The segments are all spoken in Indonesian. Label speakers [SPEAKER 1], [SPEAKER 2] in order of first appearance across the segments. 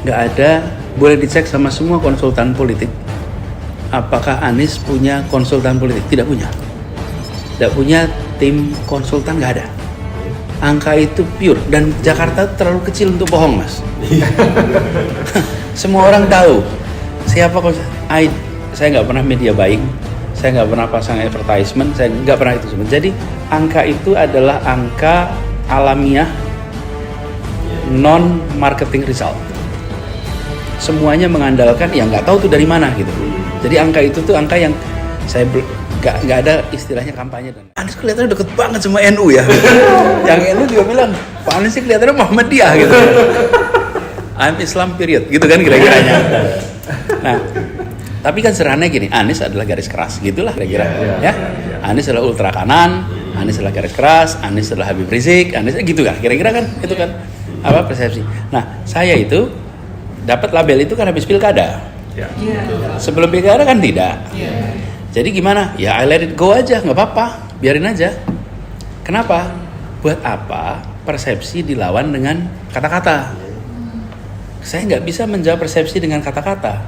[SPEAKER 1] nggak ada, boleh dicek sama semua konsultan politik. Apakah Anies punya konsultan politik? Tidak punya. Tidak punya tim konsultan, nggak ada. Angka itu pure, dan Jakarta terlalu kecil untuk bohong, Mas. Semua orang tahu siapa saya nggak pernah media buying, saya nggak pernah pasang advertisement, saya nggak pernah itu semua. Jadi angka itu adalah angka alamiah, non marketing result. Semuanya mengandalkan, ya nggak tahu tuh dari mana gitu. Jadi angka itu tuh angka yang saya nggak ada istilahnya kampanye. Dan Anies kelihatannya deket banget sama NU ya. Yang NU juga bilang, Pak Anies sih kelihatannya Muhammadiyah gitu. I'm Islam period, gitu kan kira-kiranya. Nah, tapi kan sederhananya gini, Anies adalah garis keras, gitulah kira-kira. Ya, Anies adalah ultra kanan, Anies adalah garis keras, Anies adalah Habib Rizik, Anies gitu kan, kira-kira kan, itu kan apa persepsi. Nah, saya itu dapat label itu kan habis pilkada. Sebelum pilkada kan tidak. Jadi gimana? Ya I let it go aja, nggak apa-apa, biarin aja. Kenapa? Buat apa persepsi dilawan dengan kata-kata? Saya nggak bisa menjawab persepsi dengan kata-kata.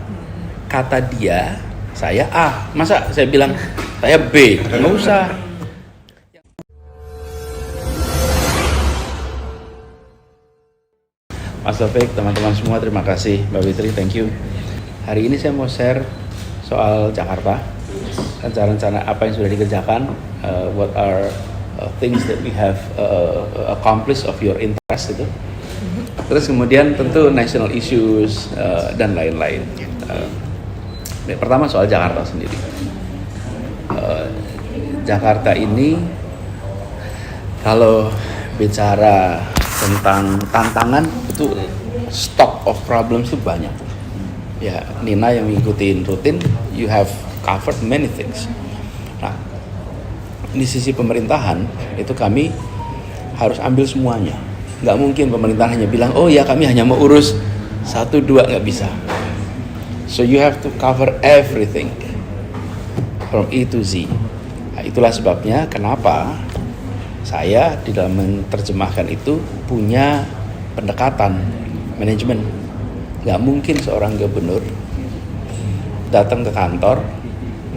[SPEAKER 1] Kata dia, saya A. Masa saya bilang saya B? Nggak usah. Mas Taufik, teman-teman semua, terima kasih. Mbak Fitri, thank you. Hari ini saya mau share soal Jakarta. Rencana apa yang sudah dikerjakan, what are things that we have accomplished of your interest itu. Terus kemudian tentu national issues dan lain-lain. Pertama soal Jakarta sendiri. Jakarta ini kalau bicara tentang tantangan itu stock of problems itu banyak. Ya, Nina yang ngikutin rutin, you have covered many things. Nah, di sisi pemerintahan itu kami harus ambil semuanya. Nggak mungkin pemerintah hanya bilang, oh ya kami hanya mau urus 1, 2, nggak bisa. So you have to cover everything from A to Z. Nah, itulah sebabnya kenapa saya di dalam menerjemahkan itu punya pendekatan manajemen. Nggak mungkin seorang gubernur datang ke kantor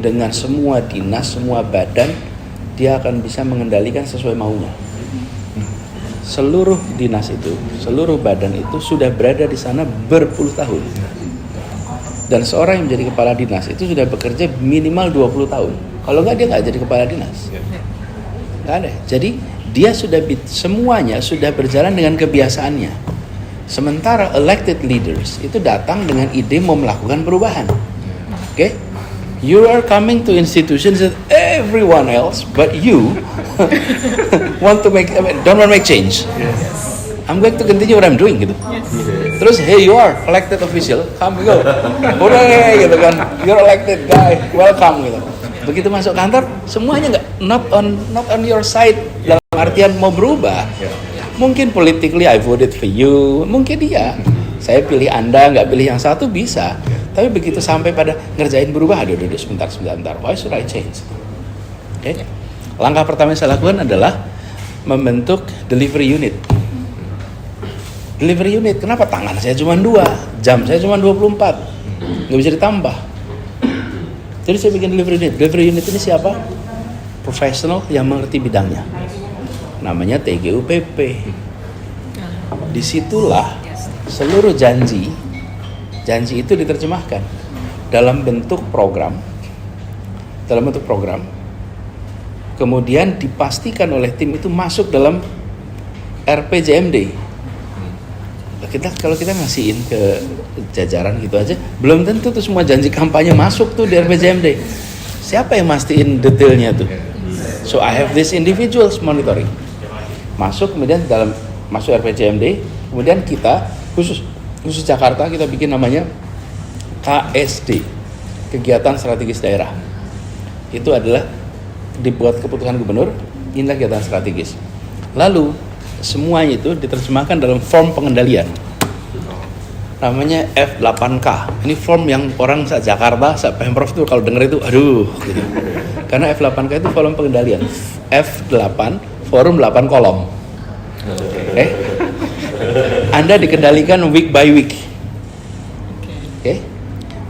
[SPEAKER 1] dengan semua dinas, semua badan, dia akan bisa mengendalikan sesuai maunya. Seluruh dinas itu, seluruh badan itu sudah berada di sana berpuluh tahun. Dan seorang yang menjadi kepala dinas itu sudah bekerja minimal 20 tahun. Kalau nggak, dia nggak jadi kepala dinas. Nggak ada. Jadi dia sudah semuanya sudah berjalan dengan kebiasaannya. Sementara elected leaders itu datang dengan ide mau melakukan perubahan. Okay? You are coming to institutions that everyone else but you don't want to make change. I'm going to continue what I'm doing gitu. Terus hey, you are elected official, come go. Udah gitu kan. You're elected guy, welcome gitu. Begitu masuk kantor, semuanya not on your side dalam artian mau berubah. Mungkin politically I voted for you, mungkin iya. Saya pilih Anda, nggak pilih yang satu bisa. Tapi begitu sampai pada ngerjain berubah, aduh sebentar. Why should I change? Okay. Langkah pertama yang saya lakukan adalah membentuk delivery unit. Delivery unit, kenapa tangan saya cuma 2, jam saya cuma 24, nggak bisa ditambah. Jadi saya bikin delivery unit. Delivery unit ini siapa? Profesional yang mengerti bidangnya. Namanya TGUPP. Disitulah seluruh janji itu diterjemahkan dalam bentuk program. Kemudian dipastikan oleh tim itu masuk dalam RPJMD. Kalau kita ngasihin ke jajaran gitu aja, belum tentu tuh semua janji kampanye masuk tuh di RPJMD. Siapa yang mastiin detailnya tuh? So I have this individuals monitoring. Masuk kemudian masuk RPJMD, kemudian kita khusus Jakarta kita bikin namanya KSD, Kegiatan Strategis Daerah. Itu adalah dibuat keputusan gubernur, inilah kegiatan strategis. Lalu semuanya itu diterjemahkan dalam form pengendalian. Namanya F8K. Ini form yang orang Jakarta, Pemprov itu kalau denger itu aduh gitu. Karena F8K itu form pengendalian. F8 forum 8 kolom. Anda dikendalikan week by week. Oke.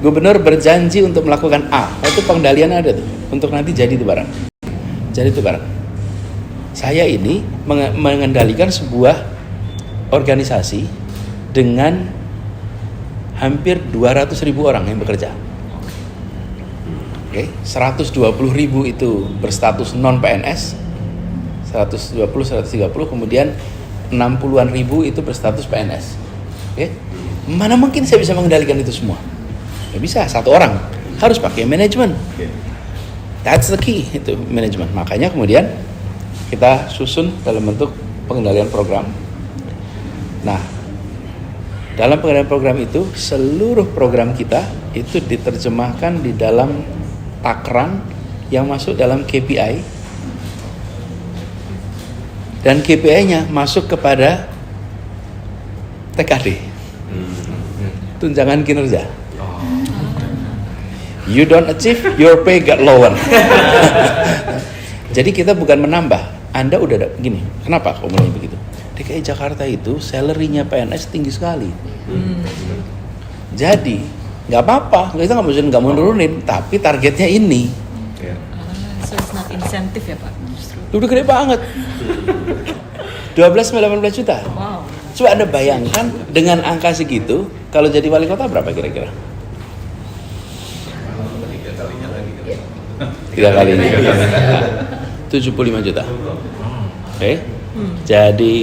[SPEAKER 1] Gubernur berjanji untuk melakukan A. Itu pengendalian ada tuh. Untuk nanti jadi itu barang. Jadi itu barang. Saya ini mengendalikan sebuah organisasi dengan hampir 200.000 orang yang bekerja. Oke, 120.000 itu berstatus non PNS, 130 kemudian 60-an ribu itu berstatus PNS. Oke, mana mungkin saya bisa mengendalikan itu semua? Nggak bisa, satu orang harus pakai manajemen. That's the key, itu manajemen. Makanya kemudian kita susun dalam bentuk pengendalian program. Nah, dalam pengendalian program itu seluruh program kita itu diterjemahkan di dalam takran yang masuk dalam KPI, dan KPI-nya masuk kepada TKD, tunjangan kinerja. You don't achieve, your pay get lower. Jadi kita bukan menambah. Anda udah ada gini. Kenapa kok mulai begitu? DKI Jakarta itu salary-nya PNS tinggi sekali. Jadi nggak apa-apa, kita nggak mau nurunin, tapi targetnya ini.
[SPEAKER 2] So it's not insentif ya Pak?
[SPEAKER 1] Udah gede banget. 12-18 juta.
[SPEAKER 2] Wow.
[SPEAKER 1] Coba Anda bayangkan dengan angka segitu, kalau jadi wali kota berapa kira-kira? 3 kalinya. 75 juta. Oke. Jadi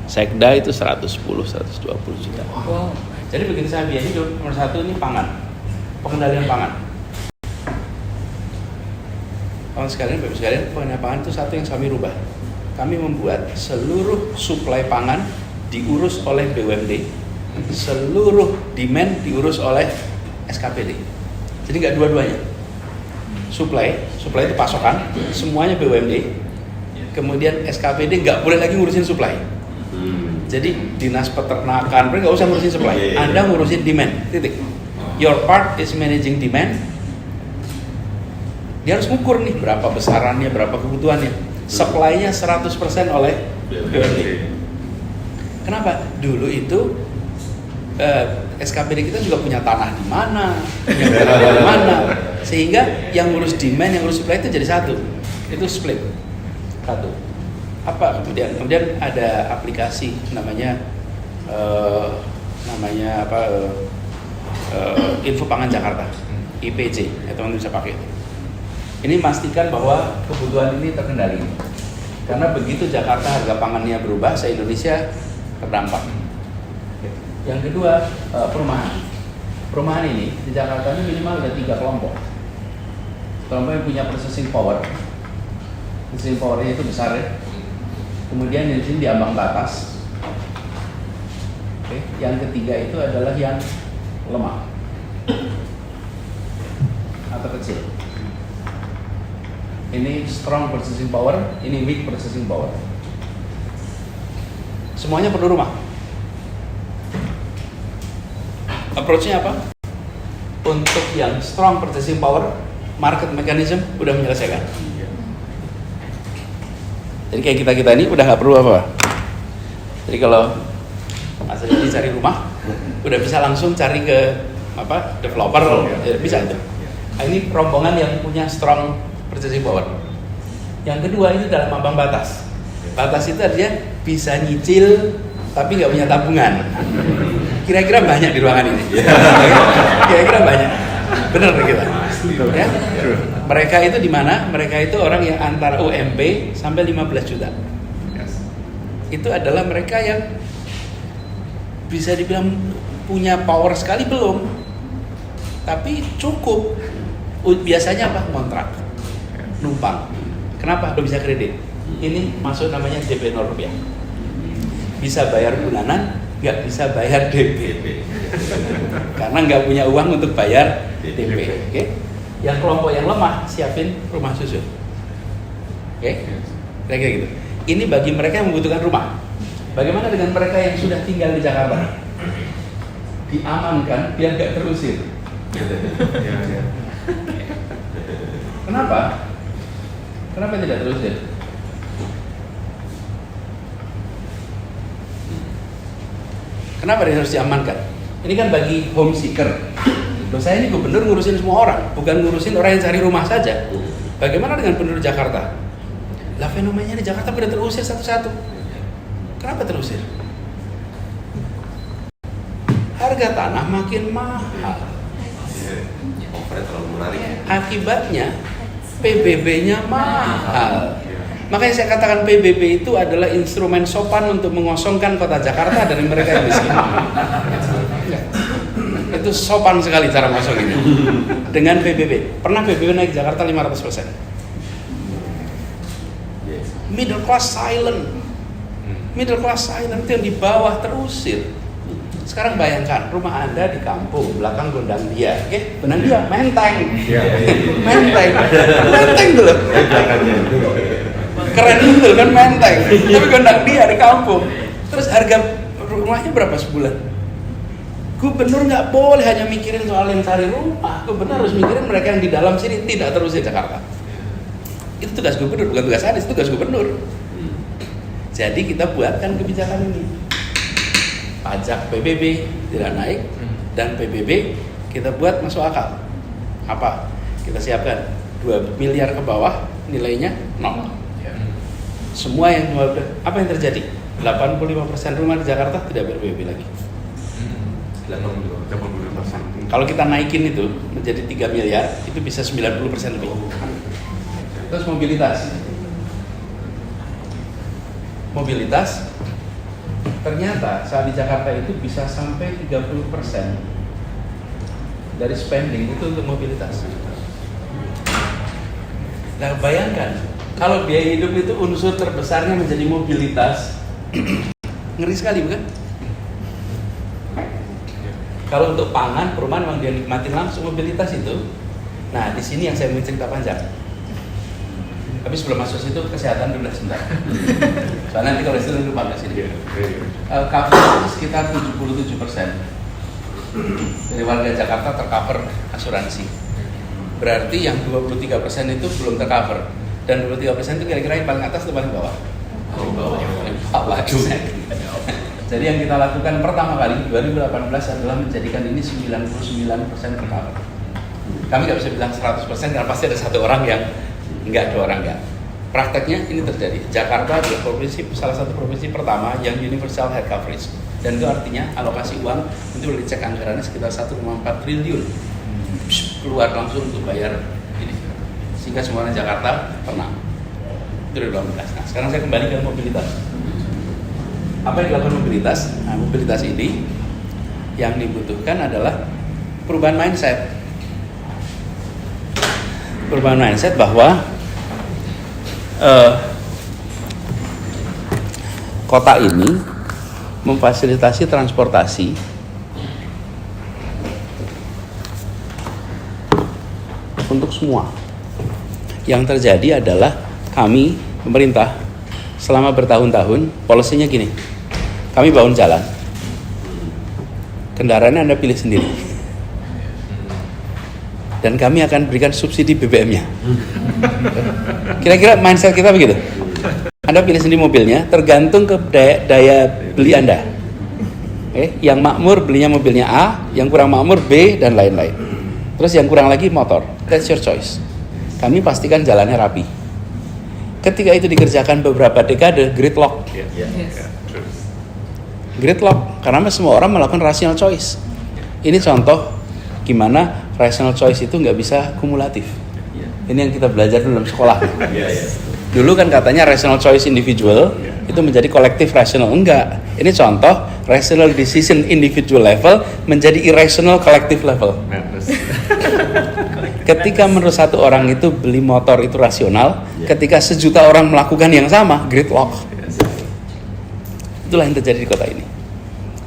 [SPEAKER 1] Sekda itu 110-120 juta.
[SPEAKER 2] Wow.
[SPEAKER 1] Jadi begitu saya biaya hidup, nomor 1 ini pangan, pengendalian pangan. Kawan sekalian, Bapak sekalian, pengendalian pangan itu satu yang kami rubah. Kami membuat seluruh suplai pangan diurus oleh BUMD, seluruh demand diurus oleh SKPD. Jadi nggak dua-duanya. Suplai itu pasokan, semuanya BUMD. Kemudian SKPD nggak boleh lagi ngurusin suplai. Jadi dinas peternakan, mereka nggak usah ngurusin supply. Anda ngurusin demand, titik. Your part is managing demand. Dia harus ngukur nih berapa besarannya, berapa kebutuhannya. Supply-nya 100% oleh BUMD. Kenapa? Dulu itu SKPD kita juga punya tanah di mana, punya tanah di mana, sehingga yang ngurus demand, yang ngurus supply itu jadi satu. Itu split. Satu. Apa kemudian ada aplikasi namanya Info Pangan Jakarta, IPJ, ya teman-teman bisa pakai. Ini pastikan bahwa kebutuhan ini terkendali, karena begitu Jakarta harga pangannya berubah, se-Indonesia terdampak. Yang kedua, perumahan ini di Jakarta ini minimal ada 3 kelompok yang punya processing power. Processing powernya itu besar ya. Kemudian di sini di ambang batas. Oke. Yang ketiga itu adalah yang lemah atau kecil. Ini strong purchasing power, ini weak purchasing power. Semuanya perlu rumah. Approach-nya apa? Untuk yang strong purchasing power, market mechanism udah menyelesaikan. Jadi kayak kita ini udah nggak perlu apa. Jadi kalau Mas Ridi cari rumah, udah bisa langsung cari ke developer, ya, bisa itu. Nah, ini rombongan yang punya strong purchasing power. Yang kedua itu dalam ambang batas. Batas itu artinya bisa nyicil tapi nggak punya tabungan. Kira-kira banyak di ruangan ini. Kira-kira banyak. Benar kita. Ya? Mereka itu di mana? Mereka itu orang yang antara UMP sampai 15 juta. Itu adalah mereka yang bisa dibilang punya power sekali belum, tapi cukup. Biasanya apa? Kontrak, numpang. Kenapa? Belum bisa kredit. Ini masuk namanya DP 0 rupiah. Bisa bayar bulanan, nggak bisa bayar DP. Karena nggak punya uang untuk bayar DP. Oke? Yang kelompok yang lemah siapin rumah susun. Oke? Kira-kira gitu. Ini bagi mereka yang membutuhkan rumah. Bagaimana dengan mereka yang sudah tinggal di Jakarta? Diamankan biar nggak terusir. Kenapa? Kenapa tidak terusir? Kenapa dia harus diamankan? Ini kan bagi home seeker. Loh, saya ini gubernur ngurusin semua orang, bukan ngurusin orang yang cari rumah saja. Bagaimana dengan penduduk Jakarta? Lah fenomenanya di Jakarta pada terusir satu-satu. Kenapa terusir? Harga tanah makin mahal. Akibatnya PBB-nya mahal. Makanya saya katakan PBB itu adalah instrumen sopan untuk mengosongkan kota Jakarta dari mereka yang miskin. Itu sopan sekali cara ngosongin dengan PBB. Pernah PBB naik Jakarta 500%. Middle class silent. Middle class silent itu yang di bawah terusir. Sekarang bayangkan rumah Anda di kampung, belakang Gondang Dia, Gondang Dia, Menteng. Menteng dulu. Keren betul kan Menteng. Tapi Gondang Dia di kampung. Terus harga rumahnya berapa sebulan? Gubernur nggak boleh hanya mikirin soal yang cari rumah. Gubernur harus mikirin mereka yang di dalam sini tidak terusir Jakarta. Itu tugas gubernur, bukan tugas Anies, itu tugas gubernur. Jadi kita buatkan kebijakan ini. Pajak PBB tidak naik dan PBB kita buat masuk akal. Apa? Kita siapkan 2 miliar ke bawah, nilainya 0. Semua yang apa yang terjadi? 85% rumah di Jakarta tidak ber-PBB lagi. 85%. Kalau kita naikin itu menjadi 3 miliar, itu bisa 90% lebih. Terus mobilitas ternyata saat di Jakarta itu bisa sampai 30% dari spending itu untuk mobilitas. Nah bayangkan kalau biaya hidup itu unsur terbesarnya menjadi mobilitas, ngeri sekali bukan? Kalau untuk pangan, perumahan memang dia nikmatin langsung mobilitas itu. Nah di sini yang saya mau cerita panjang. Tapi sebelum masuk situ kesehatan dulu sebentar. Soalnya nanti kalau itu lupa ke sini. Cover sekitar 77% dari warga Jakarta tercover asuransi. Berarti yang 23% itu belum tercover. Dan 23% itu kira-kira yang paling atas atau paling bawah? Paling bawah. Jadi yang kita lakukan pertama kali 2018 adalah menjadikan ini 99% tercover. Kami nggak bisa bilang 100% karena pasti ada satu orang yang enggak, 2 orang enggak. Prakteknya ini terjadi. Jakarta adalah salah satu provinsi pertama yang universal health coverage. Dan itu artinya alokasi uang itu boleh dicek anggarannya sekitar 1,4 triliun. Keluar langsung untuk bayar ini. Sehingga semuanya Jakarta pernah. Itu 2018. Nah, sekarang saya kembali ke mobilitas. Apa yang dilakukan mobilitas? Nah, mobilitas ini yang dibutuhkan adalah perubahan mindset. Perubahan mindset bahwa kota ini memfasilitasi transportasi untuk semua. Yang terjadi adalah kami, pemerintah, selama bertahun-tahun, polisinya gini, kami bangun jalan, kendaraannya Anda pilih sendiri, dan kami akan berikan subsidi BBM-nya. Kira-kira mindset kita begitu. Anda pilih sendiri mobilnya, tergantung ke daya beli Anda. Yang makmur belinya mobilnya A, yang kurang makmur B, dan lain-lain. Terus yang kurang lagi motor. That's your choice. Kami pastikan jalannya rapi. Ketika itu dikerjakan beberapa dekade, gridlock. Gridlock, karena semua orang melakukan rational choice. Ini contoh gimana rational choice itu nggak bisa kumulatif. Ini yang kita belajar dalam sekolah. Dulu kan katanya rational choice individual itu menjadi kolektif rational. Enggak. Ini contoh rational decision individual level menjadi irrational collective level. Ketika menurut satu orang itu beli motor itu rasional, ketika sejuta orang melakukan yang sama, gridlock. Itulah yang terjadi di kota ini.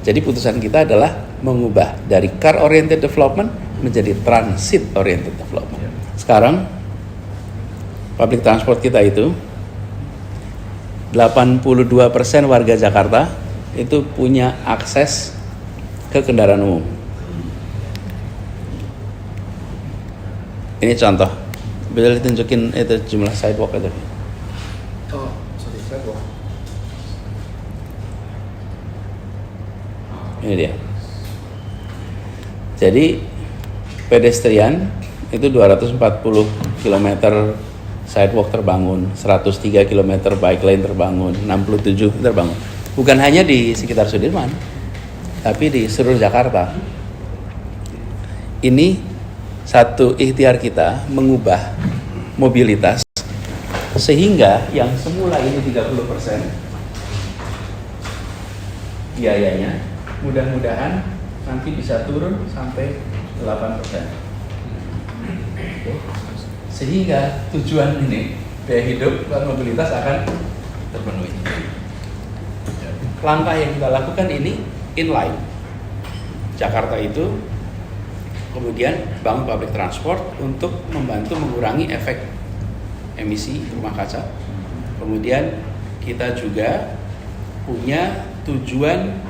[SPEAKER 1] Jadi putusan kita adalah mengubah dari car oriented development menjadi transit oriented development. Sekarang public transport kita itu 82% warga Jakarta itu punya akses ke kendaraan umum. Ini contoh. Bisa ditunjukin itu jumlah sidewalk itu.
[SPEAKER 3] Oh, sorry, sidewalk.
[SPEAKER 1] Ini dia. Jadi pedestrian itu 240 km sidewalk terbangun, 103 km bike lane terbangun, 67 terbangun. Bukan hanya di sekitar Sudirman, tapi di seluruh Jakarta. Ini satu ikhtiar kita mengubah mobilitas sehingga yang semula ini 30% biayanya mudah-mudahan nanti bisa turun sampai 8%. Sehingga tujuan ini biaya hidup dan mobilitas akan terpenuhi. Langkah yang kita lakukan ini inline. Jakarta itu kemudian bangun public transport untuk membantu mengurangi efek emisi rumah kaca. Kemudian kita juga punya tujuan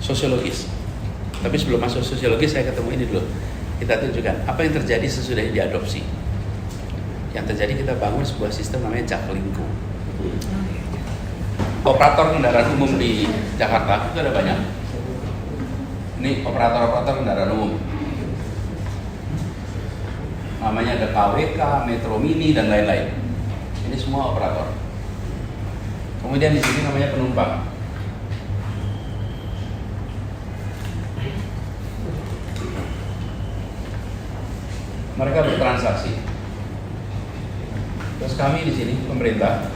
[SPEAKER 1] sosiologis. Tapi sebelum masuk sosiologis saya ketemu ini dulu. Kita tunjukkan apa yang terjadi sesudah diadopsi. Yang terjadi kita bangun sebuah sistem namanya Jaklingko. Operator kendaraan umum di Jakarta itu ada banyak. Ini operator kendaraan umum. Namanya ada KWK, Metro Mini dan lain-lain. Ini semua operator. Kemudian di sini namanya penumpang. Mereka bertransaksi. Terus kami di sini pemerintah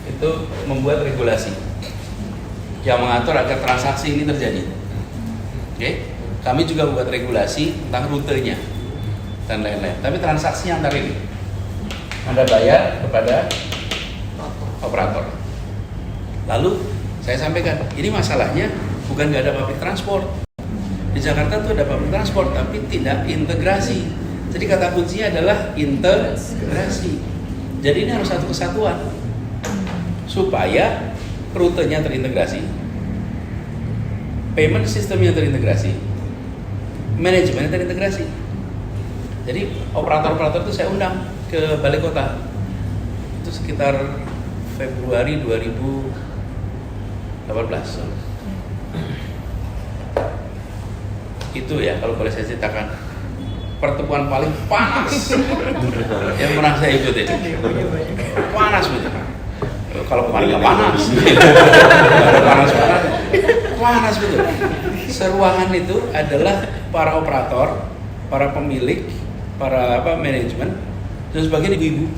[SPEAKER 1] itu membuat regulasi yang mengatur agar transaksi ini terjadi. Oke? Kami juga membuat regulasi tentang rutenya dan lain-lain. Tapi transaksi yang ini Anda bayar kepada operator. Lalu saya sampaikan, ini masalahnya bukan nggak ada public transport. Di Jakarta tuh ada public transport tapi tidak integrasi. Jadi kata kuncinya adalah integrasi. Jadi ini harus satu kesatuan supaya rutenya terintegrasi, payment sistemnya terintegrasi, manajemennya terintegrasi. Jadi operator-operator itu saya undang ke balai kota. Itu sekitar Februari 2018. Itu ya kalau boleh saya ceritakan pertemuan paling panas yang pernah saya ikutin. Panas betul. Kalau kemarin nggak panas, panas betul. Seruangan itu adalah para operator, para pemilik, para manajemen dan sebagian ibu-ibu.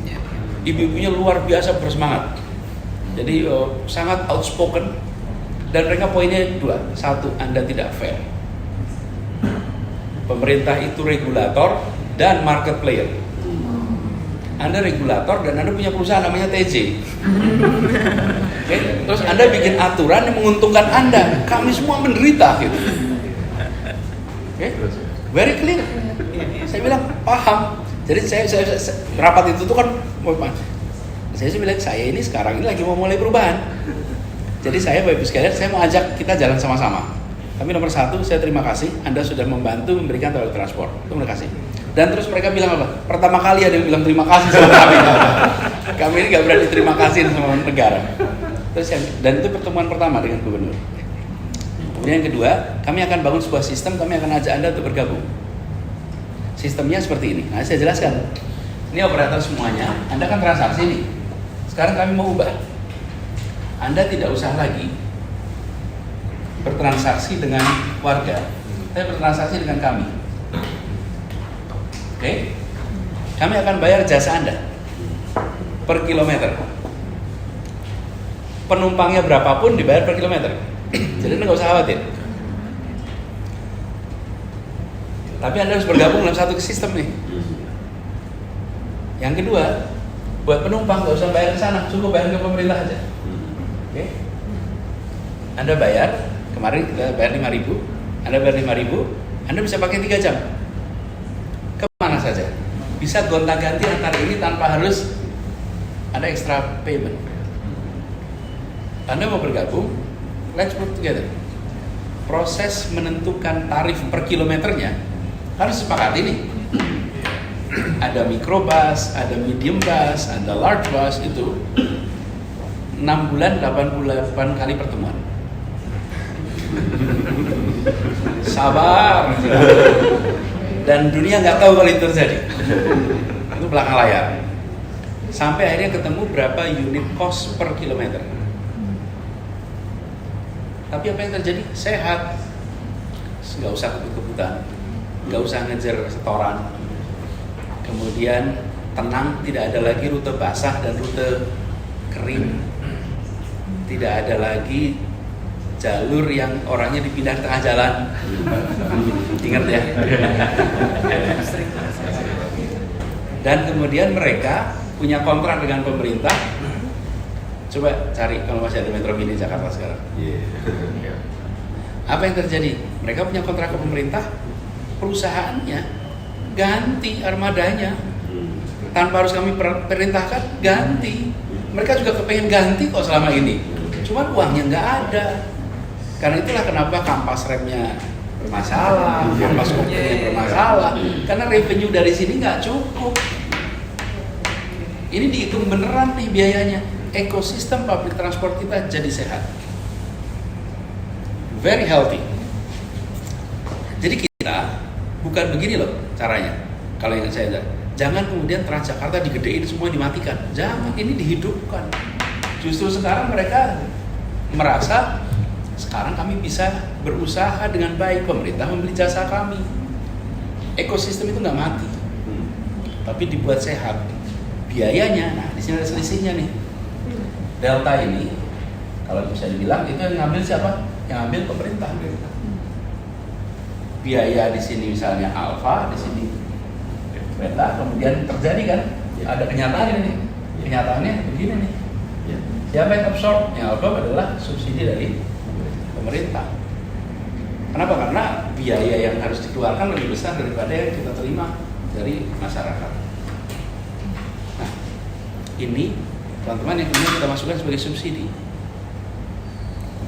[SPEAKER 1] Ibu-ibunya luar biasa bersemangat. Jadi sangat outspoken dan mereka poinnya dua. Satu, Anda tidak fair. Pemerintah itu regulator dan market player. Anda regulator dan Anda punya perusahaan namanya TJ. Okay? Terus Anda bikin aturan yang menguntungkan Anda. Kami semua menderita gitu. Okay? Very clear. Saya bilang paham. Jadi saya rapat itu tuh kan saya bilang saya ini sekarang ini lagi mau mulai perubahan. Jadi saya Bapak Ibu sekalian saya mau ajak kita jalan sama-sama. Tapi nomor satu, saya terima kasih Anda sudah membantu memberikan public transport. Terima kasih. Dan terus mereka bilang apa? Pertama kali ada yang bilang terima kasih sama kami. Kami ini gak berani terima kasih sama negara. Terus dan itu pertemuan pertama dengan gubernur. Kemudian yang kedua, kami akan bangun sebuah sistem, kami akan ajak Anda untuk bergabung. Sistemnya seperti ini. Nah, saya jelaskan. Ini operator semuanya, Anda kan transaksi nih. Sekarang kami mau ubah. Anda tidak usah lagi bertransaksi dengan warga, tapi bertransaksi dengan kami. Oke? Kami akan bayar jasa Anda per kilometer. Penumpangnya berapapun dibayar per kilometer. Jadi Anda nggak usah khawatir. Tapi Anda harus bergabung dalam satu sistem nih. Yang kedua, buat penumpang nggak usah bayar ke sana, cukup bayar ke pemerintah aja. Oke? Anda bayar. Kemarin kita bayar 5.000, Anda bayar 5.000, Anda bisa pakai 3 jam. Kemana saja? Bisa gonta-ganti antar ini tanpa harus ada extra payment. Anda mau bergabung, let's work together. Proses menentukan tarif per kilometernya harus sepakat ini. Ada microbus, ada medium bus, ada large bus itu 6 bulan 88 kali pertemuan. Sabar. Dan dunia nggak tahu kalau itu terjadi. Itu belakang layar. Sampai akhirnya ketemu berapa unit cost per kilometer. Tapi apa yang terjadi? Sehat. Nggak usah kebut-kebutan, nggak usah ngejar setoran. Kemudian tenang, tidak ada lagi rute basah dan rute kering. Tidak ada lagi jalur yang orangnya dipindah tengah jalan. Ingat ya. Dan kemudian mereka punya kontrak dengan pemerintah. Coba cari kalau masih ada Metro Mini Jakarta sekarang. Apa yang terjadi? Mereka punya kontrak ke pemerintah, perusahaannya ganti armadanya tanpa harus kami perintahkan, ganti. Mereka juga kepengen ganti kok selama ini, cuman uangnya nggak ada. Karena itulah kenapa kampas remnya bermasalah, kampas koplernya bermasalah, karena revenue dari sini nggak cukup. Ini dihitung beneran nih biayanya. Ekosistem public transport kita jadi sehat, very healthy. Jadi kita bukan begini loh caranya. Kalau yang saya jangan kemudian Transjakarta digedein semua dimatikan. Jangan, ini dihidupkan. Justru sekarang mereka merasa sekarang kami bisa berusaha dengan baik, pemerintah membeli jasa kami. Ekosistem itu nggak mati, tapi dibuat sehat. Biayanya, nah di sini ada selisihnya nih. Delta ini, kalau bisa dibilang itu yang ngambil siapa? Yang ngambil pemerintah. Biaya di sini misalnya alfa, di sini beta, kemudian terjadi kan? Ada kenyataan ini. Kenyataannya begini nih. Siapa yang absorb? Yang absorb adalah subsidi dari pemerintah. Kenapa? Karena biaya yang harus dikeluarkan lebih besar daripada yang kita terima dari masyarakat. Nah, ini teman-teman yang kemudian kita masukkan sebagai subsidi.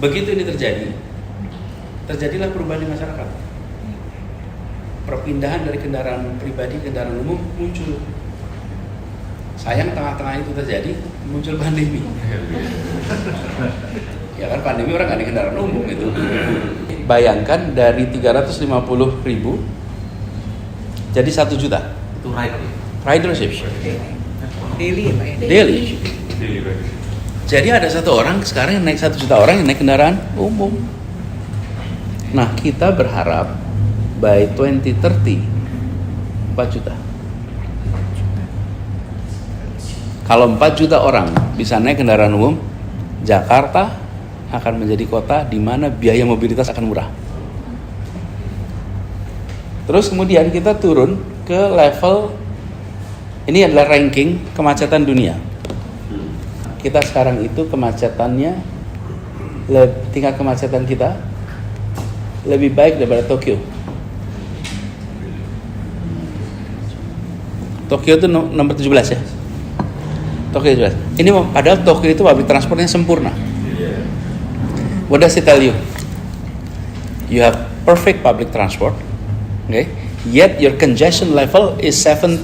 [SPEAKER 1] Begitu ini terjadi, terjadilah perubahan di masyarakat. Perpindahan dari kendaraan pribadi ke kendaraan umum muncul. Sayang tengah-tengah itu terjadi, muncul pandemi. Ya kan, pandemi orang nggak di kendaraan umum itu. Bayangkan dari 350.000 jadi 1 juta.
[SPEAKER 3] Itu
[SPEAKER 1] Ridership.
[SPEAKER 2] Daily ya Pak ya?
[SPEAKER 1] Daily. Jadi ada 1 orang sekarang yang naik 1 juta orang yang naik kendaraan umum. Nah, kita berharap by 2030 4 juta. Kalau 4 juta orang bisa naik kendaraan umum, Jakarta akan menjadi kota di mana biaya mobilitas akan murah. Terus kemudian kita turun ke level, ini adalah ranking kemacetan dunia. Kita sekarang itu kemacetannya, tingkat kemacetan kita lebih baik daripada Tokyo. Tokyo itu nomor 17 ya. Tokyo 17. Ini padahal Tokyo itu public transportnya sempurna. What does it tell you? You have perfect public transport, okay? Yet your congestion level is 17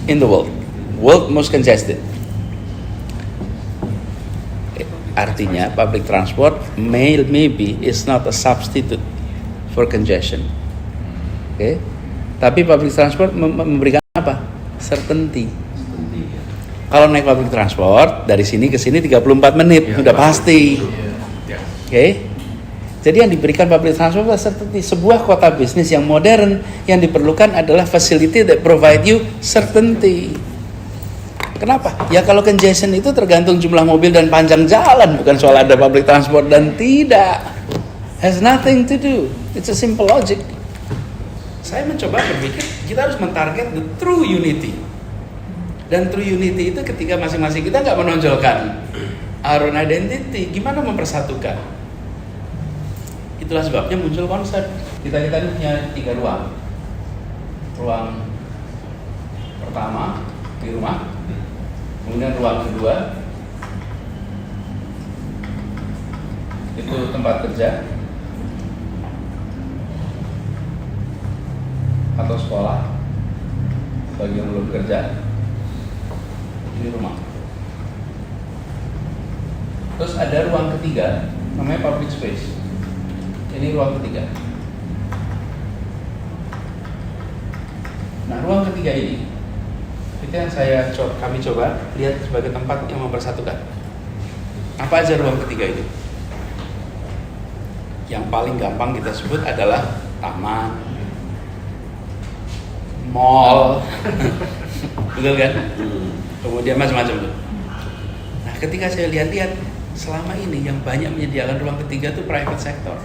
[SPEAKER 1] in the world most congested. Artinya public transport maybe is not a substitute for congestion, okay? Tapi public transport memberikan apa? Certainty. Kalau naik public transport dari sini ke sini 34 menit, udah pasti. Okay? Jadi yang diberikan public transport adalah certainty. Sebuah kota bisnis yang modern yang diperlukan adalah facility that provide you certainty. Kenapa? Ya kalau congestion itu tergantung jumlah mobil dan panjang jalan, bukan soal ada public transport dan tidak. Has nothing to do. It's a simple logic. Saya mencoba berpikir kita harus mentarget the true unity. Dan true unity itu ketika masing-masing kita nggak menonjolkan our own identity, gimana mempersatukan? Itulah sebabnya muncul konsep. Kita ini punya 3 ruang. Ruang pertama di rumah, kemudian ruang kedua itu tempat kerja atau sekolah bagi yang belum kerja. Ini rumah. Terus ada ruang ketiga namanya public space. Ini ruang ketiga. Nah, ruang ketiga ini itu yang kami coba lihat sebagai tempat yang mempersatukan. Apa aja ruang ketiga itu? Yang paling gampang kita sebut adalah taman, mall, betul kan? Kemudian macam-macam tuh. Nah, ketika saya lihat-lihat selama ini yang banyak menyediakan ruang ketiga itu private sector.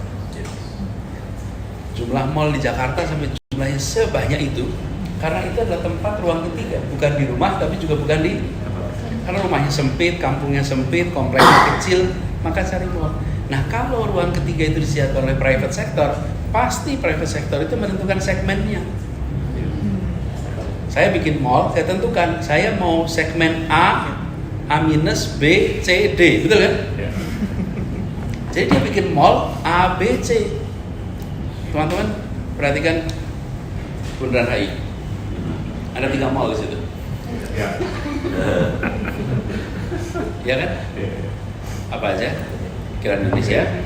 [SPEAKER 1] Jumlah mall di Jakarta sampai jumlahnya sebanyak itu karena itu adalah tempat ruang ketiga, bukan di rumah tapi juga bukan di, karena rumahnya sempit, kampungnya sempit, kompleksnya kecil, maka cari ruang. Nah, kalau ruang ketiga itu disediakan oleh private sector, pasti private sector itu menentukan segmennya. Saya bikin mall, saya tentukan saya mau segmen A, A minus, B, C, D, betul kan? Jadi dia bikin mall A, B, C. Teman-teman perhatikan Bundaran HI. Ada 3 mall di situ.
[SPEAKER 4] Ya.
[SPEAKER 1] Ya kan? Apa aja? Kiran Indonesia,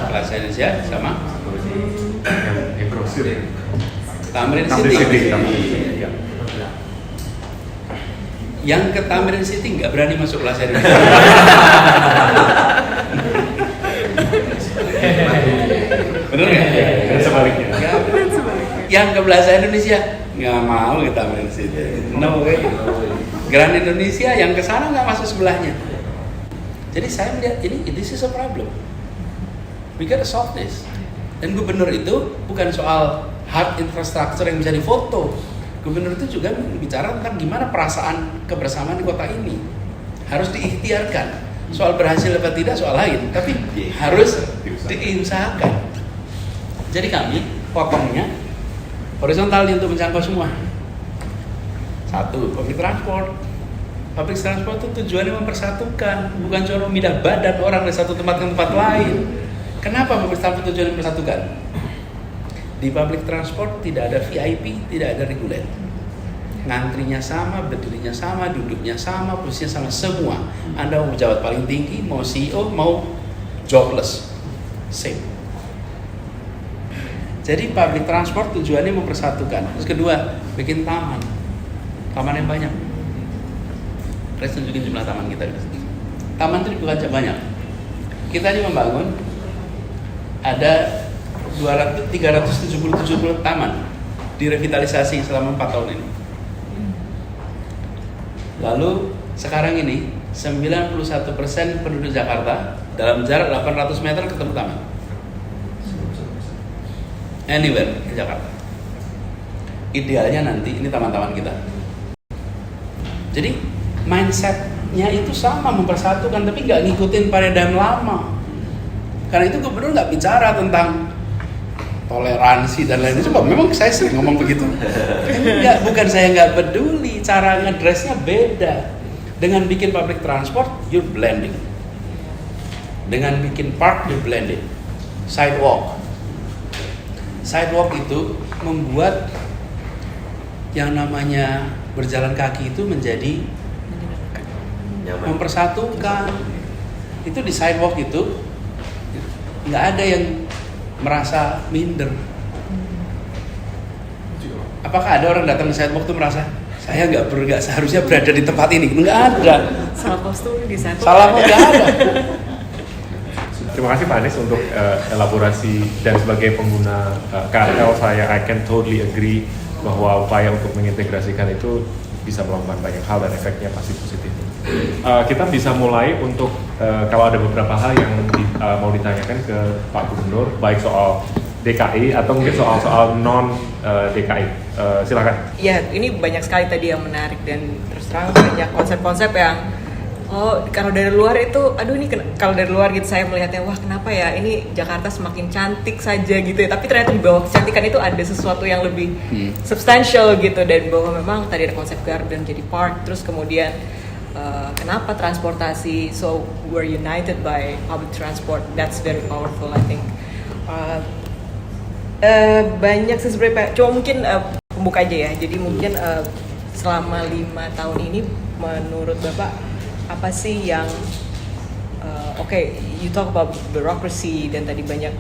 [SPEAKER 1] Plaza Indonesia, sama Tamrin City.
[SPEAKER 4] Ya.
[SPEAKER 1] Yang ke Tamrin City nggak berani masuk Plaza Indonesia. Bener nggak?
[SPEAKER 4] Dan sebaliknya.
[SPEAKER 1] Yang ke Plaza Indonesia nggak mau ke Tamrin City. No way. Grand Indonesia yang ke sana nggak masuk sebelahnya. Jadi saya melihat ini, this is a problem. We gotta solve this. Dan gubernur itu bukan soal hard infrastructure yang bisa difoto. Gubernur itu juga bicara tentang gimana perasaan kebersamaan di kota ini. Harus diikhtiarkan. Soal berhasil apa tidak soal lain, tapi harus diusahakan. Jadi kami potongnya horizontal untuk menjangkau semua. 1, public transport. Public transport itu tujuannya mempersatukan, bukan cuma memindah badan orang dari satu tempat ke tempat lain. Kenapa public transport tujuannya mempersatukan? Di public transport tidak ada VIP, tidak ada reguler. Ngantrinya sama, berdirinya sama, duduknya sama, posisinya sama, semua. Anda mau pejabat paling tinggi, mau CEO, mau jobless, same. Jadi public transport tujuannya mempersatukan. Terus kedua, bikin taman yang banyak. Saya tunjukin jumlah taman kita. Taman itu dibuka banyak. Kita ini membangun ada 370 taman direvitalisasi selama 4 tahun ini. Lalu sekarang ini 91% penduduk Jakarta dalam jarak 800 meter ketemu taman. Anywhere di Jakarta. Idealnya nanti ini taman-taman kita. Jadi mindsetnya itu sama, mempersatukan, tapi nggak ngikutin paradigm lama. Karena itu gubernur nggak bicara tentang toleransi dan lain-lain. Coba, memang saya sering ngomong begitu. Enggak, bukan saya nggak peduli, cara ngedressnya beda. Dengan bikin public transport, you're blending. Dengan bikin park, you're blending. Sidewalk itu membuat yang namanya berjalan kaki itu menjadi mempersatukan. Itu di sidewalk itu nggak ada yang merasa minder. Apakah ada orang datang ke sidewalk itu merasa saya nggak seharusnya berada di tempat ini? Nggak ada.
[SPEAKER 2] Salah kostum di sidewalk.
[SPEAKER 1] Salah nggak ada.
[SPEAKER 4] Terima kasih Pak Anies untuk elaborasi, dan sebagai pengguna KRL I can totally agree bahwa upaya untuk mengintegrasikan itu bisa melakukan banyak hal dan efeknya pasti positif. Kita bisa mulai untuk kalau ada beberapa hal yang mau ditanyakan ke Pak Gubernur, baik soal DKI atau mungkin soal non DKI. Silakan.
[SPEAKER 2] Ya, ini banyak sekali tadi yang menarik, dan terus terang banyak konsep-konsep yang kalau dari luar itu, kalau dari luar gitu saya melihatnya, wah kenapa ya ini Jakarta semakin cantik saja gitu ya, tapi ternyata di bawah kecantikan itu ada sesuatu yang lebih substansial gitu, dan bahwa memang tadi ada konsep garden jadi park, terus kemudian kenapa transportasi, so we're united by public transport, that's very powerful I think. Banyak sih sebenarnya, cuma mungkin pembuka aja ya, jadi mungkin selama 5 tahun ini menurut Bapak apa sih yang Oke, you talk about bureaucracy dan tadi banyak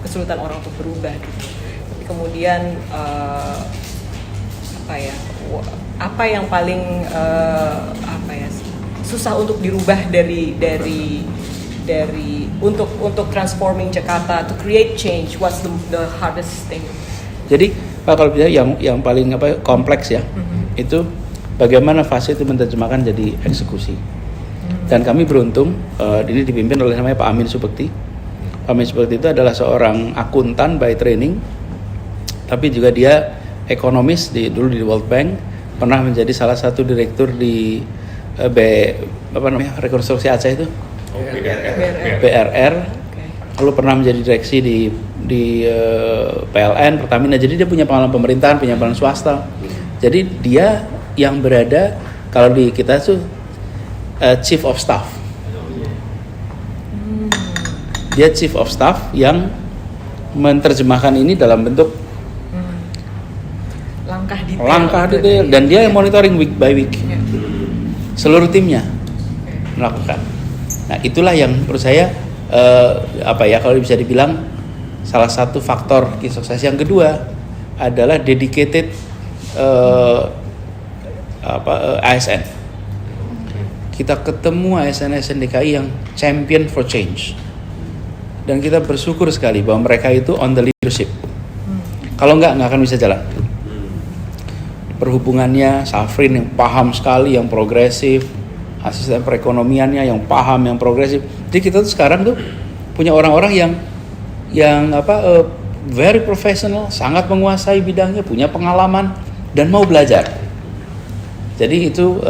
[SPEAKER 2] kesulitan orang untuk berubah gitu. Tapi kemudian apa yang paling susah untuk dirubah dari untuk transforming Jakarta to create change? What's the hardest thing?
[SPEAKER 1] Jadi kalau bisa yang paling kompleks ya, itu bagaimana fase itu menerjemahkan jadi eksekusi. Dan kami beruntung ini dipimpin oleh namanya Pak Amin Subekti. Pak Amin Subekti itu adalah seorang akuntan by training, tapi juga dia ekonomis dulu di World Bank, pernah menjadi salah satu direktur di rekonstruksi Aceh itu, BRR. Lalu pernah menjadi direksi di PLN, Pertamina. Jadi dia punya pengalaman pemerintahan, punya pengalaman swasta. Jadi dia yang berada, kalau di kita tuh Chief of Staff. Dia Chief of Staff yang menerjemahkan ini dalam bentuk langkah detail, dan dia yang monitoring week by week. Seluruh timnya melakukan. Nah, itulah yang menurut saya kalau bisa dibilang salah satu faktor sukses. Yang kedua adalah dedicated ASN. Kita ketemu ASN DKI yang champion for change, dan kita bersyukur sekali bahwa mereka itu on the leadership. Kalau nggak akan bisa jalan. Perhubungannya Safrin yang paham sekali, yang progresif, asisten perekonomiannya yang paham, yang progresif. Jadi kita tuh sekarang tuh punya orang-orang yang very professional, sangat menguasai bidangnya, punya pengalaman dan mau belajar. Jadi itu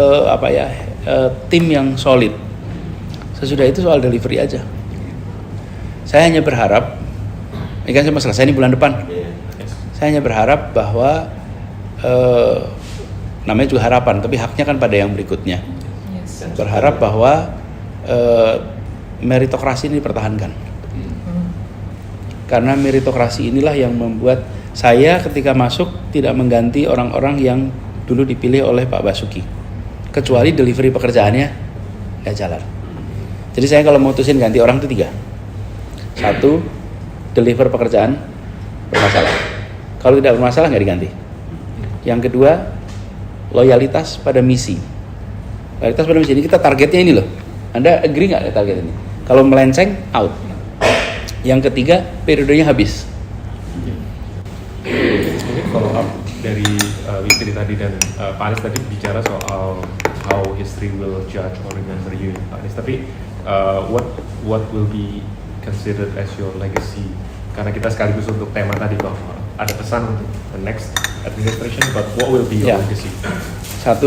[SPEAKER 1] tim yang solid. Sesudah itu soal delivery aja. Saya hanya berharap, ini kan saya selesai ini bulan depan. Saya hanya berharap bahwa namanya juga harapan, tapi haknya kan pada yang berikutnya. Berharap bahwa meritokrasi ini dipertahankan. Karena meritokrasi inilah yang membuat saya ketika masuk tidak mengganti orang-orang yang dulu dipilih oleh Pak Basuki, kecuali delivery pekerjaannya nggak jalan. Jadi saya kalau mutusin ganti orang itu 3. 1, deliver pekerjaan bermasalah. Kalau tidak bermasalah nggak diganti. Yang kedua, loyalitas pada misi. Loyalitas pada misi ini kita targetnya ini loh. Anda agree nggak target ini? Kalau melenceng, out. Yang ketiga, periodenya habis.
[SPEAKER 4] Mungkin follow up dari Witri tadi dan Pak Anies tadi bicara soal how history will judge or remember you, Pak Anies. Tapi what will be considered as your legacy? Karena kita sekaligus untuk tema tadi bahwa ada pesan untuk the next administration, but what will be your legacy?
[SPEAKER 1] 1,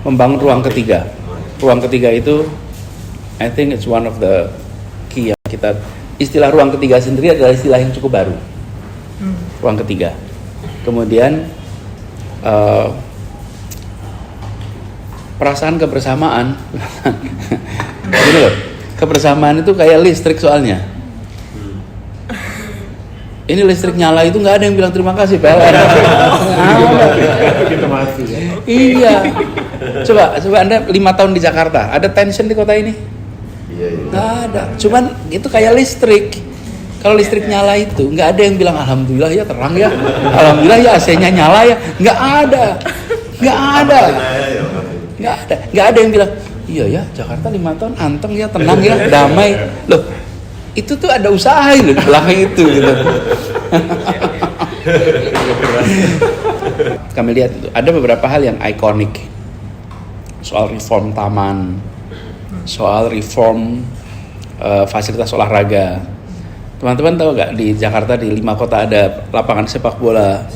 [SPEAKER 1] membangun ruang ketiga. Ruang ketiga itu, I think it's one of the key yang kita, istilah ruang ketiga sendiri adalah istilah yang cukup baru. Ruang ketiga. Kemudian perasaan kebersamaan, gini loh, kebersamaan itu kayak listrik soalnya. Ini listrik nyala itu nggak ada yang bilang terima kasih PLN.
[SPEAKER 4] Kita mati ya.
[SPEAKER 1] Iya. Coba Anda 5 tahun di Jakarta, ada tension di kota ini? Nggak ada. Cuman itu kayak listrik. Kalau listrik nyala itu nggak ada yang bilang alhamdulillah ya terang ya, alhamdulillah ya AC-nya nyala ya. Nggak ada. Nggak ada yang bilang iya ya Jakarta 5 tahun anteng ya, tenang ya, damai. Loh, itu tuh ada usaha loh di belakang itu gitu. Kami lihat itu ada beberapa hal yang ikonik, soal reform taman, soal reform fasilitas olahraga. Teman-teman tahu nggak di Jakarta di 5 kota ada lapangan sepak bola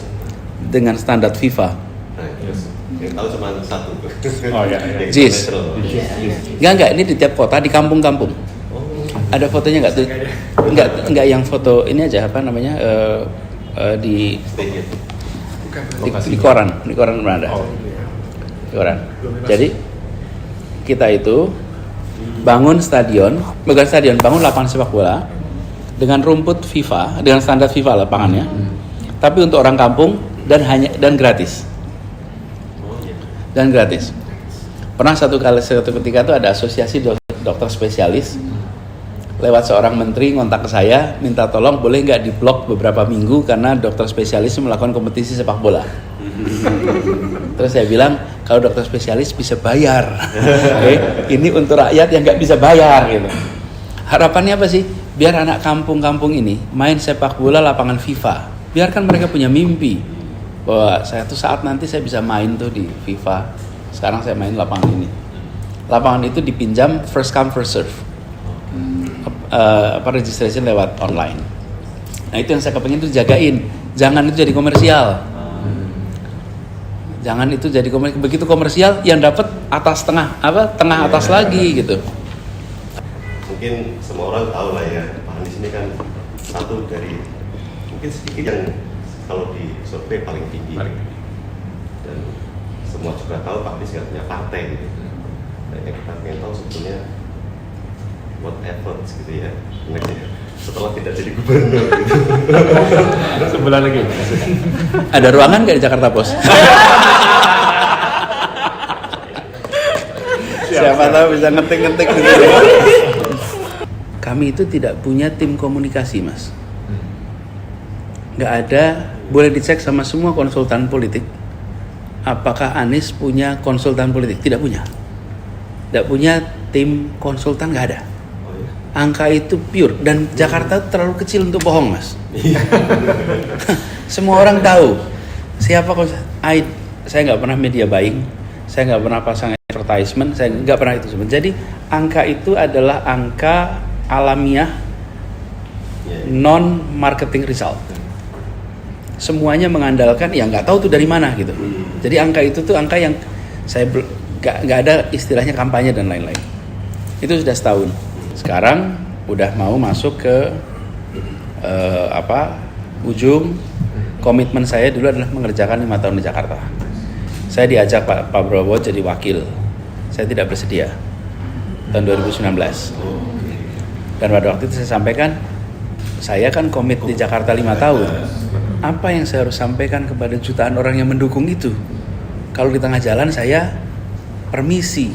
[SPEAKER 1] dengan standar FIFA?
[SPEAKER 5] Yang tahu cuma 1.
[SPEAKER 4] Oh ya.
[SPEAKER 1] JIS. Enggak, ini di tiap kota, di kampung-kampung. Ada fotonya nggak tuh? Enggak yang foto ini aja apa namanya di koran mana ada? Di koran. Jadi kita itu bangun bangun lapangan sepak bola dengan rumput FIFA, dengan standar FIFA lapangannya. Tapi untuk orang kampung dan gratis. Pernah satu ketika itu ada asosiasi dokter spesialis. Lewat seorang menteri ngontak ke saya, minta tolong boleh nggak diblok beberapa minggu karena dokter spesialis melakukan kompetisi sepak bola. Terus saya bilang, kalau dokter spesialis bisa bayar. Ini untuk rakyat yang nggak bisa bayar gitu. Harapannya apa sih? Biar anak kampung-kampung ini main sepak bola lapangan FIFA. Biarkan mereka punya mimpi bahwa saya tuh saat nanti saya bisa main tuh di FIFA. Sekarang saya main lapangan ini. Lapangan itu dipinjam first come first serve. Registration lewat online. Nah itu yang saya kepengin tuh jagain. Jangan itu jadi komersial. Jangan itu jadi komersial. Begitu komersial yang dapat atas tengah tengah atas lagi gitu.
[SPEAKER 5] Mungkin semua orang tahu lah ya, Pak Anies ini kan satu dari mungkin sedikit yang kalau di survei paling tinggi. Dan semua juga tahu Pak Anies nggak punya partai gitu. Dan yang kita pengen tahu sebetulnya what efforts gitu ya, setelah tidak jadi gubernur gitu.
[SPEAKER 4] Sebulan lagi.
[SPEAKER 1] Ada ruangan nggak di Jakarta Pos? Siapa tahu bisa ngetik-ngetik gitu. Kami itu tidak punya tim komunikasi, Mas. Nggak ada, boleh dicek sama semua konsultan politik. Apakah Anies punya konsultan politik? Tidak punya. Tidak punya tim konsultan, nggak ada. Angka itu pure, dan Jakarta terlalu kecil untuk bohong, Mas. Semua orang tahu siapa saya nggak pernah media buying, saya nggak pernah pasang advertisement, saya nggak pernah itu semua. Jadi angka itu adalah angka alamiah, non marketing result. Semuanya mengandalkan ya nggak tahu tuh dari mana gitu. Jadi angka itu tuh angka yang saya nggak ada istilahnya kampanye dan lain-lain. Itu sudah setahun. Sekarang udah mau masuk ke ujung. Komitmen saya dulu adalah mengerjakan 5 tahun di Jakarta. Saya diajak Pak Prabowo jadi wakil. Saya tidak bersedia tahun 2019. Dan pada waktu itu saya sampaikan, saya kan komit di Jakarta 5 tahun. Apa yang saya harus sampaikan kepada jutaan orang yang mendukung itu? Kalau di tengah jalan saya permisi.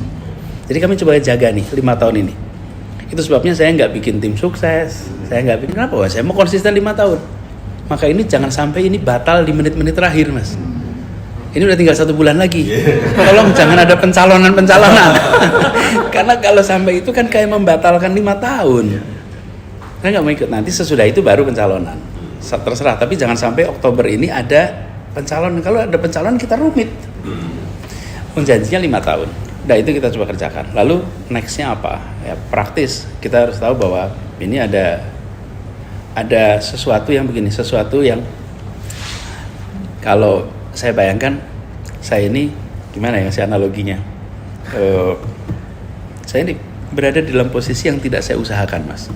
[SPEAKER 1] Jadi kami coba jaga nih 5 tahun ini. Itu sebabnya saya nggak bikin tim sukses. Saya nggak bikin apa? Saya mau konsisten 5 tahun. Maka ini jangan sampai ini batal di menit-menit terakhir, Mas. Ini udah tinggal 1 bulan lagi. Tolong jangan ada pencalonan. Karena kalau sampai itu kan kayak membatalkan 5 tahun. Saya nggak mau ikut. Nanti sesudah itu baru pencalonan. Terserah. Tapi jangan sampai Oktober ini ada pencalonan. Kalau ada pencalonan kita rumit. Janjinya 5 tahun. Nah itu kita coba kerjakan. Lalu nextnya apa? Ya praktis. Kita harus tahu bahwa ini ada sesuatu yang begini, sesuatu yang kalau saya bayangkan, saya ini gimana ya analoginya? Saya ini berada di dalam posisi yang tidak saya usahakan, Mas.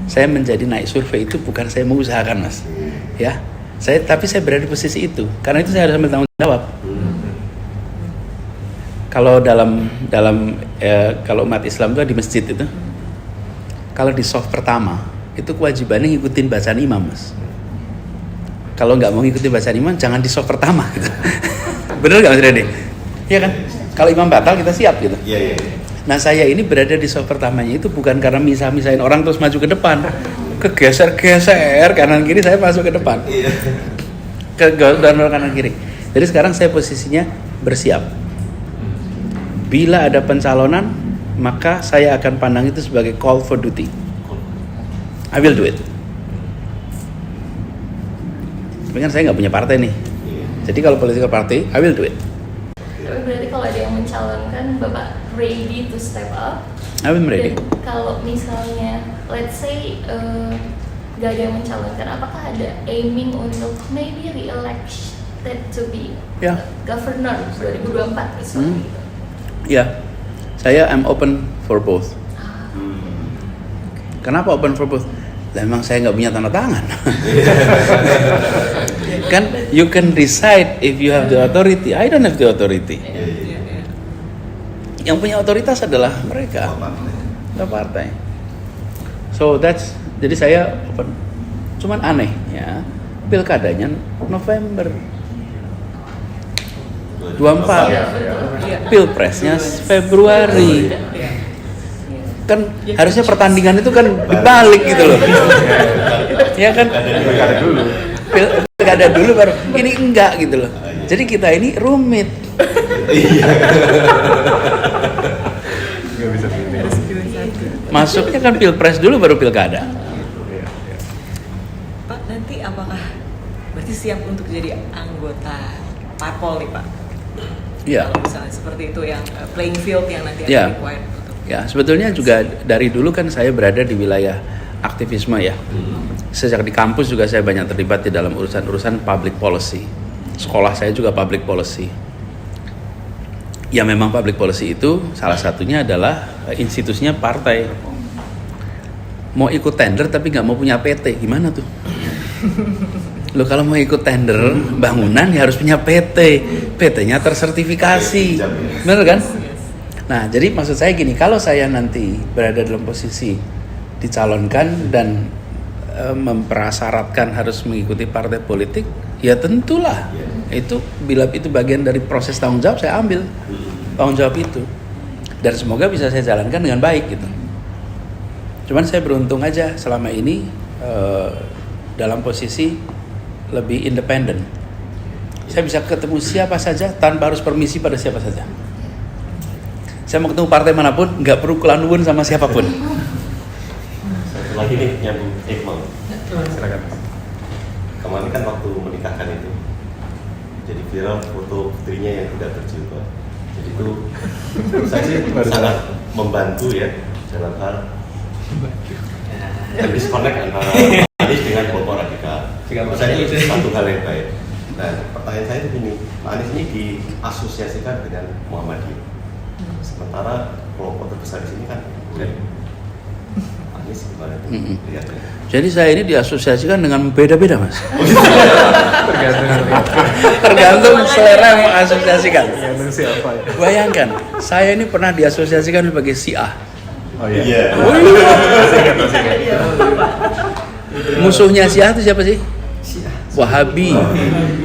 [SPEAKER 1] Saya menjadi naik survei itu bukan saya mau usahakan, Mas. Ya, tapi saya berada di posisi itu. Karena itu saya harus ambil tanggung jawab. Kalau kalau umat Islam itu di masjid itu, kalau di soft pertama itu kewajibannya ngikutin bacaan imam, Mas. Kalau nggak mau ngikutin bacaan imam, jangan di soft pertama gitu. Bener nggak, Mas Rene? Iya kan? Kalau imam batal kita siap gitu.
[SPEAKER 5] Iya.
[SPEAKER 1] Nah saya ini berada di soft pertamanya itu bukan karena misahin orang terus maju ke depan, kegeser kanan kiri, saya masuk ke depan, ke kanan kiri. Jadi sekarang saya posisinya bersiap. Bila ada pencalonan, maka saya akan pandang itu sebagai call for duty. I will do it. Tapi kan saya nggak punya partai nih. Jadi kalau political party, I will do it.
[SPEAKER 6] Berarti kalau ada yang mencalonkan, Bapak ready to step up?
[SPEAKER 1] I will ready.
[SPEAKER 6] Dan kalau misalnya, let's say nggak ada yang mencalonkan, apakah ada aiming untuk maybe re-elected to be governor 2024 misalnya gitu?
[SPEAKER 1] Ya, saya am open for both. Kenapa open for both? Memang saya nggak punya tanda tangan. Kan you can decide if you have the authority. I don't have the authority. Yang punya otoritas adalah mereka, partai. So jadi saya open. Cuman aneh ya, pilkadanya November 24, pilpresnya Februari. kan harusnya pertandingan itu kan dibalik gitu loh. Ya kan?
[SPEAKER 4] Pilkada dulu.
[SPEAKER 1] Pilkada dulu baru ini enggak gitu loh. Jadi kita ini rumit.
[SPEAKER 4] Nggak bisa pilih.
[SPEAKER 2] Harus pilih satu.
[SPEAKER 1] Masuknya kan pilpres dulu baru pilkada.
[SPEAKER 4] Iya, iya.
[SPEAKER 2] Pak, nanti apakah berarti siap untuk jadi anggota parpol nih Pak?
[SPEAKER 1] Iya.
[SPEAKER 2] Kalau misalnya seperti itu yang playing field yang nanti
[SPEAKER 1] Iya.
[SPEAKER 2] akan required untuk
[SPEAKER 1] Ya, sebetulnya juga dari dulu kan saya berada di wilayah aktivisme ya. Sejak di kampus juga saya banyak terlibat di dalam urusan-urusan public policy. Sekolah saya juga public policy. Ya memang public policy itu salah satunya adalah institusinya partai. Mau ikut tender tapi nggak mau punya PT, gimana tuh? Lo kalau mau ikut tender bangunan ya harus punya PT. PT-nya tersertifikasi. Bener kan? Nah, jadi maksud saya gini, kalau saya nanti berada dalam posisi dicalonkan dan mempersyaratkan harus mengikuti partai politik, ya tentulah itu bila itu bagian dari proses tanggung jawab, saya ambil tanggung jawab itu dan semoga bisa saya jalankan dengan baik gitu. Cuman saya beruntung aja selama ini dalam posisi lebih independen. Saya bisa ketemu siapa saja tanpa harus permisi pada siapa saja. Saya mau ketemu partai manapun, nggak perlu kelanduan sama siapapun.
[SPEAKER 5] Satu lagi nih nyambung Iqbal.
[SPEAKER 4] Silakan.
[SPEAKER 5] Kemarin kan waktu menikahkan itu jadi viral foto putrinya yang tidak berjilbab. Jadi itu menurut saya sih sangat membantu ya dalam hal disconnect antara Anies dengan kelompok radikal. Menurut saya itu satu hal yang baik. Dan pertanyaan saya itu gini, Pak Anies ini diasosiasikan dengan Muhammadiyah. Sementara kelompok terbesar di sini kan Anies gimana tuh lihatnya?
[SPEAKER 1] Jadi saya ini diasosiasikan dengan beda-beda mas.
[SPEAKER 4] Tergantung
[SPEAKER 1] Tergantung selera yang mengasosiasikan.
[SPEAKER 4] tergantung siapa ya.
[SPEAKER 1] Bayangkan, saya ini pernah diasosiasikan sebagai Syiah.
[SPEAKER 4] Oh iya.
[SPEAKER 5] Iya.
[SPEAKER 4] Masih ingat.
[SPEAKER 1] Musuhnya Syiah itu siapa sih? Wahabi.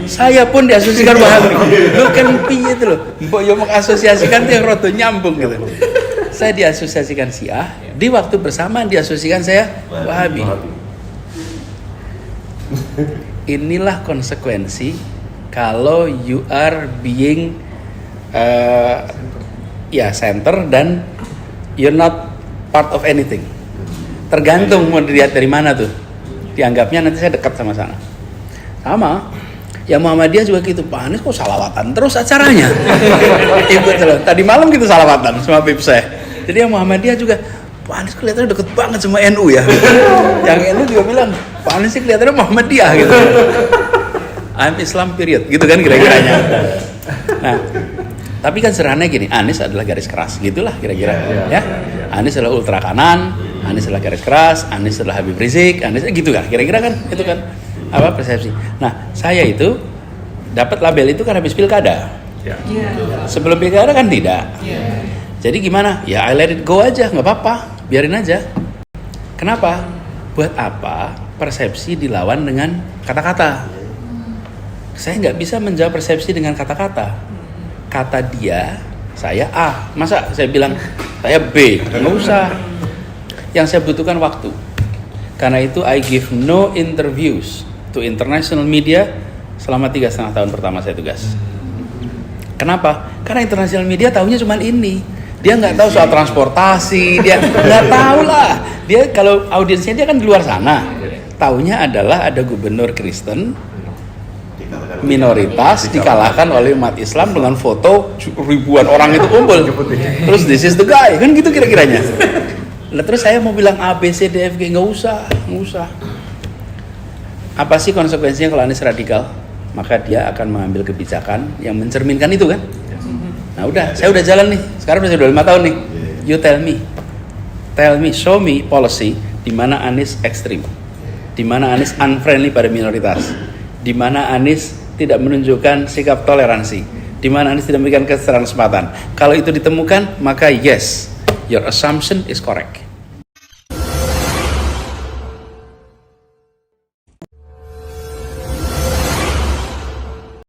[SPEAKER 1] Saya pun diasosiasikan Wahabi. Lu kan piye itu loh. Mbok yo mengasosiasikan yang rodo nyambung gitu. Saya diasosiasikan Syiah, di waktu bersamaan diasosiasikan saya Wahabi. Inilah konsekuensi kalau you are being center dan you're not part of anything. Tergantung mau dilihat dari mana tuh. Dianggapnya nanti saya dekat sama sana. Sama. Ya Muhammadiyah juga gitu. Pak Anies kok salawatan terus acaranya. Ikut terus. Tadi malam gitu salawatan sama Pip saya. Jadi yang Muhammadiyah juga Pak Anies kelihatannya deket banget sama NU ya. Yang NU juga bilang Pak Anies sih kelihatannya Muhammadiyah gitu. I'm Islam period gitu kan kira-kiranya. Nah, tapi kan sederhananya gini, Anies adalah garis keras gitulah kira-kira ya. Anies adalah ultra kanan, Anies adalah garis keras, Anies adalah Habib Rizik, Anies gitu kan kira-kira kan itu kan apa persepsi. Nah, saya itu dapat label itu kan habis pilkada.
[SPEAKER 4] Ya.
[SPEAKER 1] Sebelum pilkada kan tidak. Jadi gimana? Ya I let it go aja, nggak apa-apa, biarin aja. Kenapa? Buat apa persepsi dilawan dengan kata-kata? Saya nggak bisa menjawab persepsi dengan kata-kata. Kata dia, saya A. Masa saya bilang saya B? Nggak usah. Yang saya butuhkan waktu. Karena itu I give no interviews to international media selama 3,5 tahun pertama saya tugas. Kenapa? Karena international media tahunya cuma ini. Dia nggak tahu soal transportasi, dia nggak tahu lah. Dia kalau audiensnya dia kan di luar sana. Tahunya adalah ada gubernur Kristen minoritas dikalahkan oleh umat Islam dengan foto ribuan orang itu kumpul. Terus this is the guy, kan gitu kira-kiranya. Lah terus saya mau bilang A, B, C, D, F, G, nggak usah. Apa sih konsekuensinya kalau Anies radikal? Maka dia akan mengambil kebijakan yang mencerminkan itu kan. Nah udah, saya udah jalan nih. Sekarang udah 5 tahun nih. You tell me, show me policy di mana Anies ekstrim, di mana Anies unfriendly pada minoritas, di mana Anies tidak menunjukkan sikap toleransi, di mana Anies tidak memberikan kesempatan. Kalau itu ditemukan, maka yes, your assumption is correct.